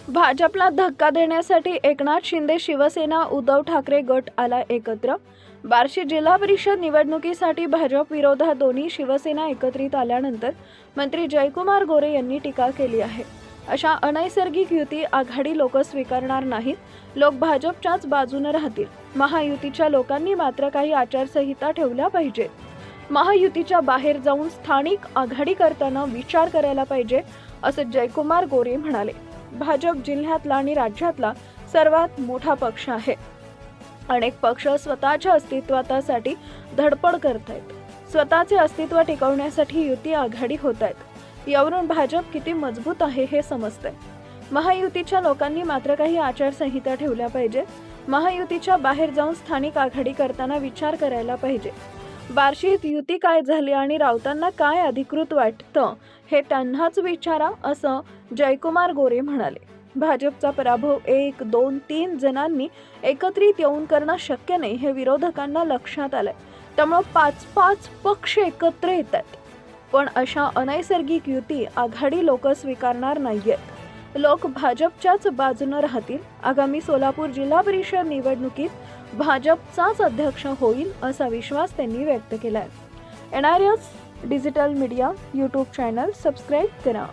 भाजपला धक्का देण्यासाठी एकनाथ शिंदे, शिवसेना, उद्धव ठाकरे गट आला एकत्र। बार्शी जिल्हा परिषद निवडणुकीसाठी भाजप विरोधात दोन्ही शिवसेना एकत्रित आल्यानंतर मंत्री जयकुमार गोरे यांनी टीका केली आहे। अशा अनैसर्गिक युती आघाडी लोक स्वीकारणार नाहीत, लोक भाजपच्याच बाजूने राहतील। महायुतीच्या लोकांनी मात्र काही आचारसंहिता ठेवल्या पाहिजेत। महायुतीच्या बाहेर जाऊन स्थानिक आघाडी करताना विचार करायला पाहिजे, असे जयकुमार गोरे म्हणाले। भाजप जिल्ह्यातला आणि राज्यातला सर्वात मोठा पक्ष आहे। अनेक पक्ष स्वतःच्या अस्तित्वासाठी धडपड करत आहेत, स्वतःचे अस्तित्व टिकवण्यासाठी युती आघाडी होत आहेत। यावरून भाजप किती मजबूत आहे हे समजते। महायुतीच्या लोकांनी मात्र काही आचारसंहिता ठेवल्या पाहिजे, महायुतीच्या बाहेर जाऊन स्थानिक आघाडी करताना विचार करायला पाहिजे। बार्शीत युती काय झाली आणि राऊतांना काय अधिकृत वाटतं हे त्यांनाच विचारा, असं जयकुमार गोरे म्हणाले। भाजपचा पराभव 1, 2, 3 जणांनी एकत्रित येऊन करणं शक्य नाही हे विरोधकांना लक्षात आलंय। त्यामुळे 5-5 पक्ष एकत्र येतात, पण अशा अनैसर्गिक युती आघाडी लोक स्वीकारणार नाहीयेत। लोक भाजपच्याच बाजूने राहतील। आगामी सोलापूर जिल्हा परिषद निवडणुकीत भाजपचाच अध्यक्ष होईल असा विश्वास त्यांनी व्यक्त केलाय। NRS digital media YouTube channel subscribe करा।